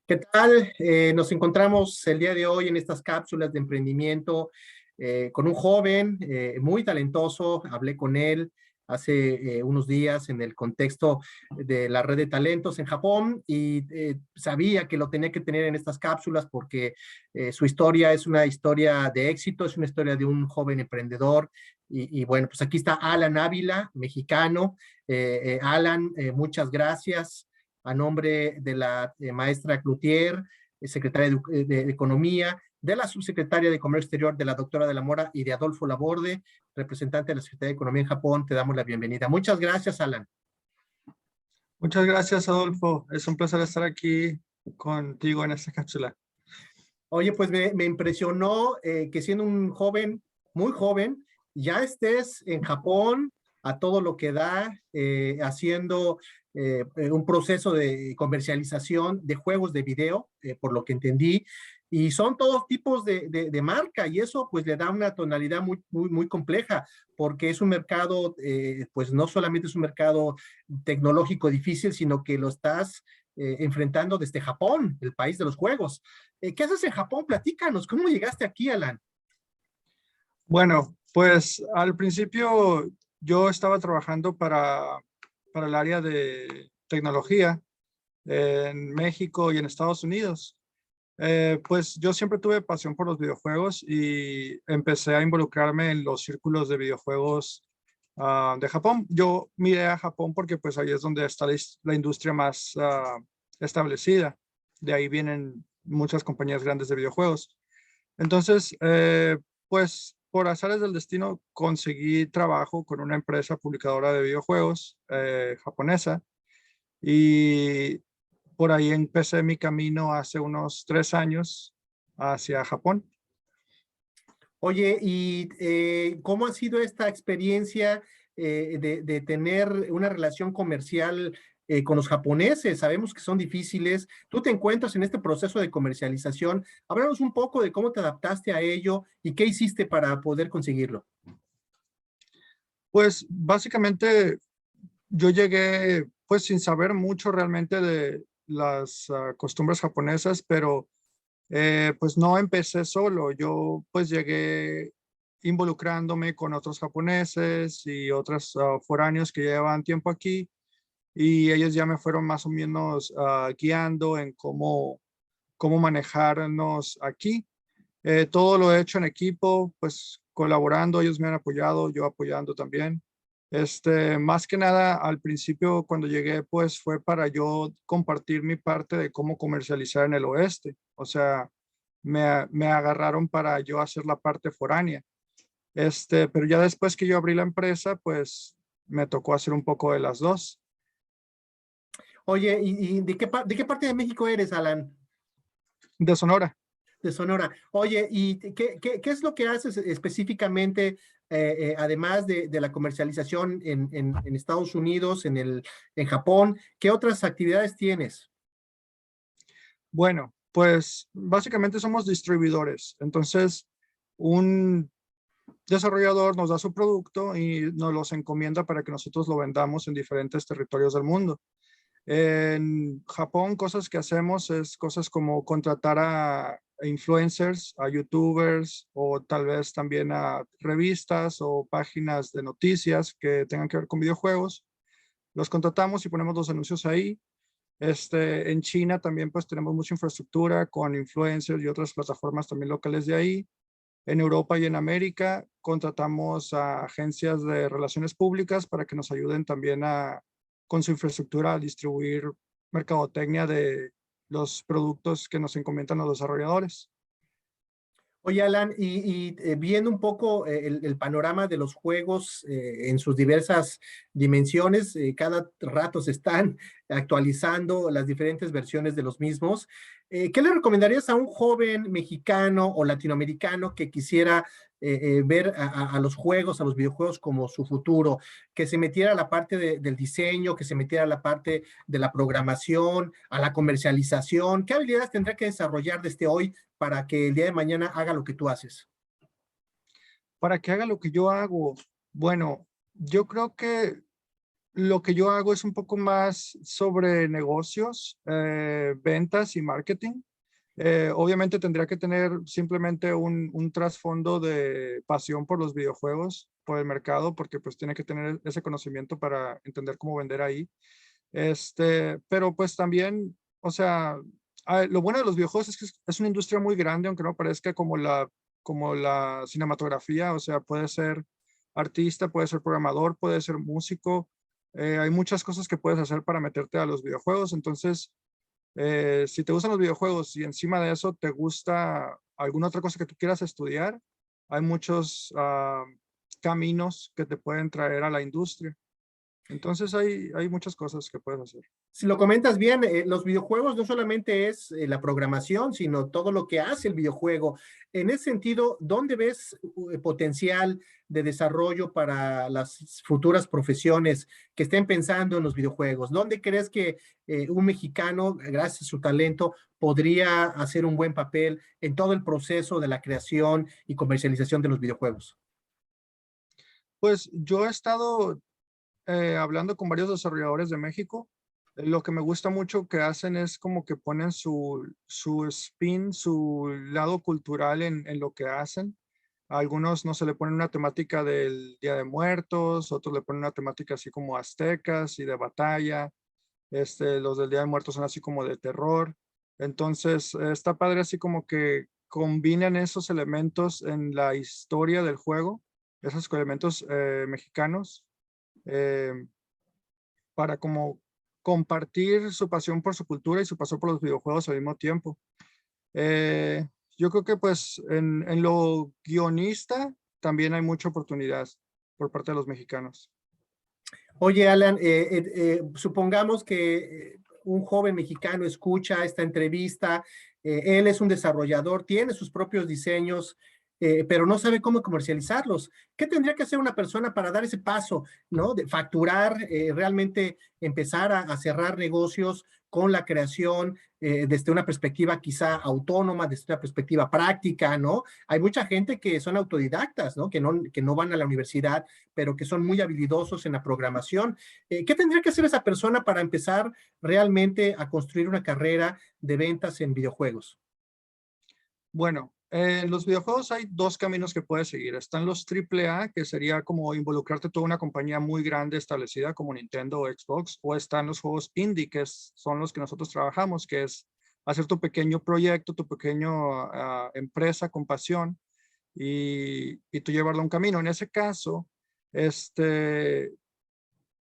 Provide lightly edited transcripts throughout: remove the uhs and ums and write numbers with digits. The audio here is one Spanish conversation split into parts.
¿Qué tal? Nos encontramos el día de hoy en estas cápsulas de emprendimiento con un joven muy talentoso. Hablé con él hace unos días en el contexto de la red de talentos en Japón y sabía que lo tenía que tener en estas cápsulas porque su historia es una historia de éxito, es una historia de un joven emprendedor. Y bueno, pues aquí está Alan Ávila, mexicano. Alan, muchas gracias a nombre de la maestra Cloutier, secretaria de Economía, de la subsecretaria de Comercio Exterior, de la doctora de la Mora y de Adolfo Laborde, representante de la Secretaría de Economía en Japón, te damos la bienvenida. Muchas gracias, Alan. Muchas gracias, Adolfo. Es un placer estar aquí contigo en esta cápsula. Oye, pues me impresionó que siendo un joven, muy joven, ya estés en Japón a todo lo que da, haciendo un proceso de comercialización de juegos de video, por lo que entendí, y son todos tipos de marca, y eso pues le da una tonalidad muy compleja, porque es un mercado, pues no solamente es un mercado tecnológico difícil, sino que lo estás enfrentando desde Japón, el país de los juegos. ¿Qué haces en Japón? Platícanos, ¿cómo llegaste aquí, Alan? Bueno, pues al principio yo estaba trabajando para el área de tecnología en México y en Estados Unidos. Pues yo siempre tuve pasión por los videojuegos y empecé a involucrarme en los círculos de videojuegos de Japón. Yo miré a Japón porque pues ahí es donde está la industria más establecida. De ahí vienen muchas compañías grandes de videojuegos. Entonces, pues por azares del destino conseguí trabajo con una empresa publicadora de videojuegos japonesa y por ahí empecé mi camino hace unos 3 años hacia Japón. Oye, ¿y cómo ha sido esta experiencia de tener una relación comercial con los japoneses? Sabemos que son difíciles. Tú te encuentras en este proceso de comercialización. Háblanos un poco de cómo te adaptaste a ello y qué hiciste para poder conseguirlo. Pues básicamente yo llegué pues sin saber mucho realmente de las costumbres japonesas, pero pues no empecé solo. Yo pues llegué involucrándome con otros japoneses y otros foráneos que llevaban tiempo aquí y ellos ya me fueron más o menos guiando en cómo manejarnos aquí. Todo lo he hecho en equipo, pues colaborando, ellos me han apoyado, yo apoyando también. Más que nada, al principio cuando llegué, pues fue para yo compartir mi parte de cómo comercializar en el oeste. O sea, me agarraron para yo hacer la parte foránea. Pero ya después que yo abrí la empresa, pues me tocó hacer un poco de las dos. Oye, ¿y de qué parte de México eres, Alan? De Sonora. De Sonora. Oye, ¿y qué es lo que haces específicamente, además de la comercialización en Estados Unidos, en Japón? ¿Qué otras actividades tienes? Bueno, pues básicamente somos distribuidores. Entonces, un desarrollador nos da su producto y nos los encomienda para que nosotros lo vendamos en diferentes territorios del mundo. En Japón, cosas que hacemos es cosas como contratar a influencers, a youtubers o tal vez también a revistas o páginas de noticias que tengan que ver con videojuegos. Los contratamos y ponemos los anuncios ahí. En China también pues tenemos mucha infraestructura con influencers y otras plataformas también locales de ahí. En Europa y en América contratamos a agencias de relaciones públicas para que nos ayuden también con su infraestructura a distribuir mercadotecnia de los productos que nos encomiendan los desarrolladores. Oye, Alan, viendo un poco el panorama de los juegos en sus diversas dimensiones, cada rato se están actualizando las diferentes versiones de los mismos. ¿Qué le recomendarías a un joven mexicano o latinoamericano que quisiera ver a los juegos, a los videojuegos como su futuro? Que se metiera a la parte del diseño, que se metiera a la parte de la programación, a la comercialización. ¿Qué habilidades tendrá que desarrollar desde hoy para que el día de mañana haga lo que tú haces? Para que haga lo que yo hago, bueno, yo creo que lo que yo hago es un poco más sobre negocios, ventas y marketing. Obviamente tendría que tener simplemente un trasfondo de pasión por los videojuegos, por el mercado, porque pues tiene que tener ese conocimiento para entender cómo vender ahí. Pero pues también, o sea, lo bueno de los videojuegos es que es una industria muy grande, aunque no parezca como la cinematografía, o sea, puede ser artista, puede ser programador, puede ser músico. Hay muchas cosas que puedes hacer para meterte a los videojuegos. Entonces, si te gustan los videojuegos y encima de eso te gusta alguna otra cosa que tú quieras estudiar, hay muchos caminos que te pueden traer a la industria. Entonces hay muchas cosas que puedes hacer. Si lo comentas bien, los videojuegos no solamente es la programación, sino todo lo que hace el videojuego. En ese sentido, ¿dónde ves potencial de desarrollo para las futuras profesiones que estén pensando en los videojuegos? ¿Dónde crees que un mexicano, gracias a su talento, podría hacer un buen papel en todo el proceso de la creación y comercialización de los videojuegos? Pues yo he estado hablando con varios desarrolladores de México. Lo que me gusta mucho que hacen es como que ponen su spin, su lado cultural en lo que hacen. A algunos no se le ponen una temática del Día de Muertos, otros le ponen una temática así como aztecas y de batalla. Los del Día de Muertos son así como de terror. Entonces, está padre así como que combinan esos elementos en la historia del juego, esos elementos mexicanos, eh, para como compartir su pasión por su cultura y su pasión por los videojuegos al mismo tiempo. Eh, yo creo que pues en lo guionista también hay mucha oportunidad por parte de los mexicanos. Oye, Alan, supongamos que un joven mexicano escucha esta entrevista, él es un desarrollador, tiene sus propios diseños, pero no sabe cómo comercializarlos. ¿Qué tendría que hacer una persona para dar ese paso, ¿no? De facturar, realmente empezar a cerrar negocios con la creación desde una perspectiva quizá autónoma, desde una perspectiva práctica, ¿no? Hay mucha gente que son autodidactas, ¿no? Que no van a la universidad, pero que son muy habilidosos en la programación. ¿Qué tendría que hacer esa persona para empezar realmente a construir una carrera de ventas en videojuegos? Bueno, en los videojuegos hay dos caminos que puedes seguir. Están los AAA, que sería como involucrarte en toda una compañía muy grande establecida como Nintendo o Xbox, o están los juegos indie, son los que nosotros trabajamos, que es hacer tu pequeño proyecto, tu pequeño empresa con pasión y tú llevarlo a un camino. En ese caso, este,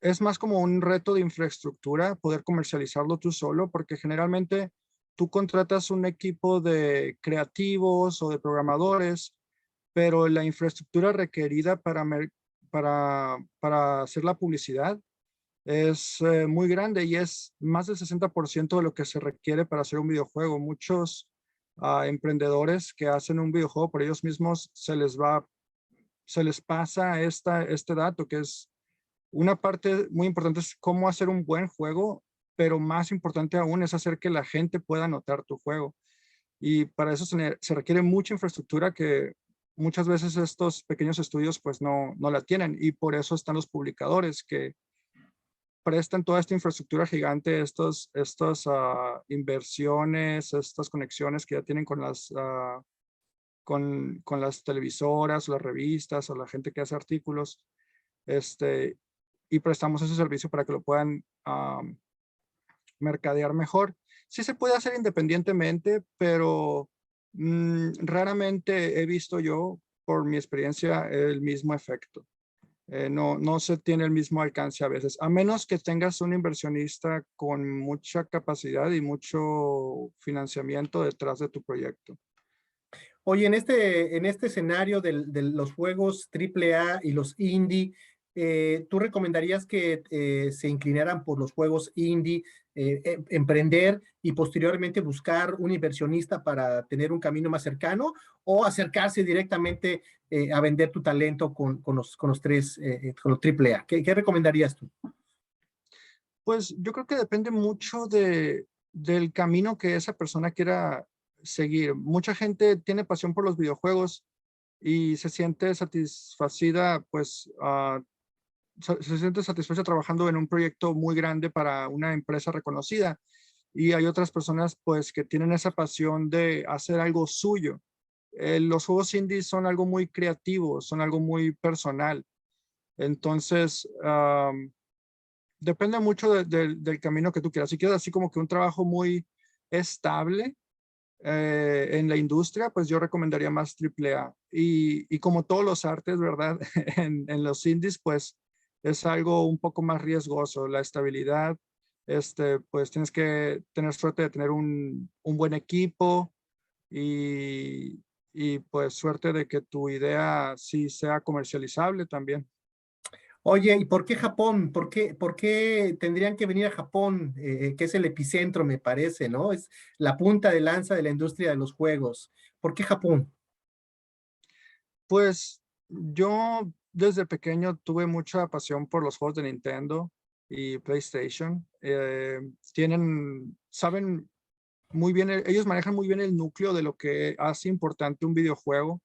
es más como un reto de infraestructura poder comercializarlo tú solo, porque generalmente tú contratas un equipo de creativos o de programadores, pero la infraestructura requerida para hacer la publicidad es muy grande y es más del 60% de lo que se requiere para hacer un videojuego. Muchos emprendedores que hacen un videojuego por ellos mismos se les pasa este dato, que es una parte muy importante es cómo hacer un buen juego, pero más importante aún es hacer que la gente pueda notar tu juego. Y para eso se requiere mucha infraestructura que muchas veces estos pequeños estudios pues no la tienen. Y por eso están los publicadores que prestan toda esta infraestructura gigante, estas inversiones, estas conexiones que ya tienen con las televisoras, o las revistas, o la gente que hace artículos. Y prestamos ese servicio para que lo puedan mercadear mejor. Sí se puede hacer independientemente, pero raramente he visto yo, por mi experiencia, el mismo efecto. No se tiene el mismo alcance a veces, a menos que tengas un inversionista con mucha capacidad y mucho financiamiento detrás de tu proyecto. Oye, en este escenario de los juegos AAA y los indie, ¿tú recomendarías que se inclinaran por los juegos indie, emprender y posteriormente buscar un inversionista para tener un camino más cercano o acercarse directamente a vender tu talento con los tres, con los AAA? ¿Qué recomendarías tú? Pues yo creo que depende mucho del camino que esa persona quiera seguir. Mucha gente tiene pasión por los videojuegos y se siente satisfacida pues se siente satisfecha trabajando en un proyecto muy grande para una empresa reconocida. Y hay otras personas pues que tienen esa pasión de hacer algo suyo. Los juegos indies son algo muy creativo, son algo muy personal. Entonces, depende mucho del camino que tú quieras. Si quieres así como que un trabajo muy estable en la industria, pues yo recomendaría más AAA. Y como todos los artes, ¿verdad? En los indies, pues es algo un poco más riesgoso. La estabilidad, pues tienes que tener suerte de tener un buen equipo y pues suerte de que tu idea sí sea comercializable también. Oye, ¿y por qué Japón? Por qué tendrían que venir a Japón, que es el epicentro, me parece, ¿no? Es la punta de lanza de la industria de los juegos. ¿Por qué Japón? Pues yo desde pequeño tuve mucha pasión por los juegos de Nintendo y PlayStation. Saben muy bien, ellos manejan muy bien el núcleo de lo que hace importante un videojuego,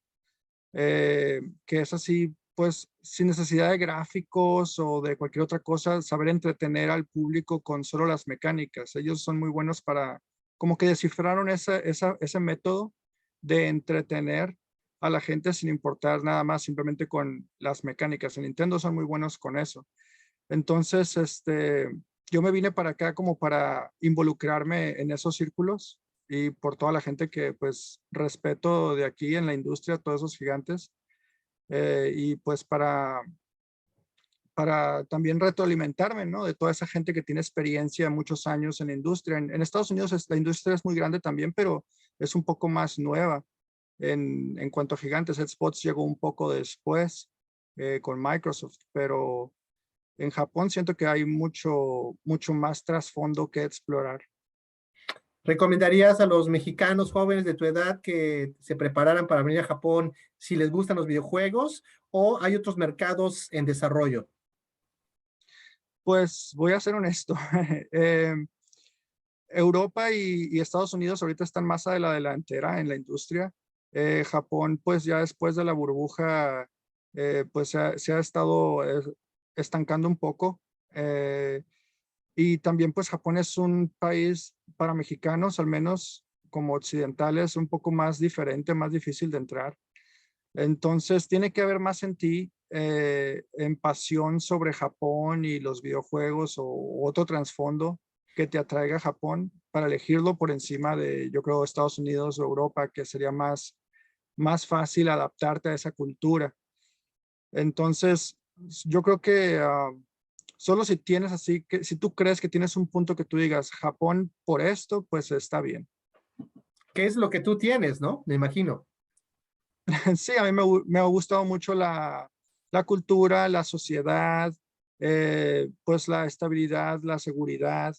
que es así, pues sin necesidad de gráficos o de cualquier otra cosa, saber entretener al público con solo las mecánicas. Ellos son muy buenos para, como que descifraron ese método de entretener a la gente sin importar nada más, simplemente con las mecánicas. En Nintendo son muy buenos con eso. Entonces, yo me vine para acá como para involucrarme en esos círculos y por toda la gente que pues respeto de aquí en la industria, todos esos gigantes, y pues para también retroalimentarme, ¿no? De toda esa gente que tiene experiencia muchos años en la industria. En Estados Unidos la industria es muy grande también, pero es un poco más nueva en cuanto a gigantes. Xbox llegó un poco después con Microsoft, pero en Japón siento que hay mucho más trasfondo que explorar. ¿Recomendarías a los mexicanos jóvenes de tu edad que se prepararan para venir a Japón si les gustan los videojuegos o hay otros mercados en desarrollo? Pues voy a ser honesto. Europa y Estados Unidos ahorita están más a la delantera en la industria. Japón, pues ya después de la burbuja, pues se ha estado estancando un poco. Y también, pues Japón es un país para mexicanos, al menos como occidentales, un poco más diferente, más difícil de entrar. Entonces, tiene que haber más en ti, en pasión sobre Japón y los videojuegos o otro trasfondo que te atraiga a Japón para elegirlo por encima de, yo creo, Estados Unidos o Europa, que sería más fácil adaptarte a esa cultura. Entonces, yo creo que solo si tienes así, que si tú crees que tienes un punto que tú digas Japón por esto, pues está bien. ¿Qué es lo que tú tienes, no? Me imagino. Sí, a mí me ha gustado mucho la cultura, la sociedad, pues la estabilidad, la seguridad,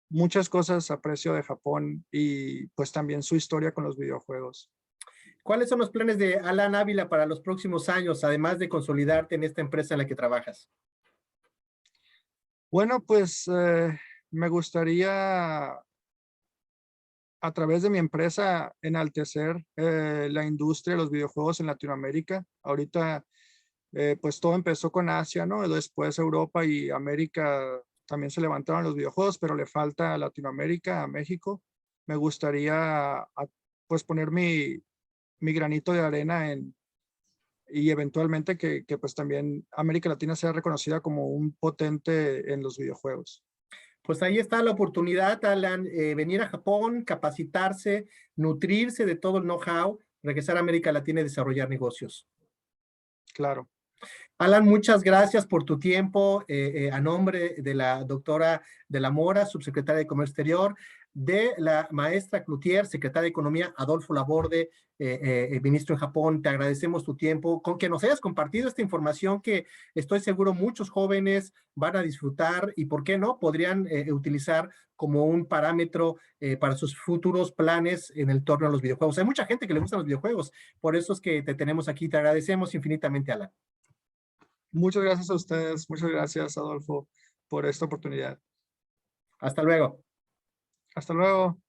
muchas cosas aprecio de Japón y pues también su historia con los videojuegos. ¿Cuáles son los planes de Alan Ávila para los próximos años, además de consolidarte en esta empresa en la que trabajas? Bueno, pues me gustaría a través de mi empresa enaltecer la industria de los videojuegos en Latinoamérica. Ahorita pues todo empezó con Asia, ¿no? Después Europa y América también se levantaron los videojuegos, pero le falta a Latinoamérica, a México. Me gustaría pues poner mi granito de arena y eventualmente que pues también América Latina sea reconocida como un potente en los videojuegos. Pues ahí está la oportunidad, Alan, venir a Japón, capacitarse, nutrirse de todo el know-how, regresar a América Latina y desarrollar negocios. Claro. Alan, muchas gracias por tu tiempo a nombre de la doctora de la Mora, subsecretaria de Comercio Exterior, de la maestra Cloutier, secretaria de Economía, Adolfo Laborde, ministro en Japón. Te agradecemos tu tiempo, con que nos hayas compartido esta información que estoy seguro muchos jóvenes van a disfrutar y, ¿por qué no?, podrían utilizar como un parámetro para sus futuros planes en el torno a los videojuegos. Hay mucha gente que le gustan los videojuegos, por eso es que te tenemos aquí. Te agradecemos infinitamente, Alan. Muchas gracias a ustedes. Muchas gracias, Adolfo, por esta oportunidad. Hasta luego. Hasta luego.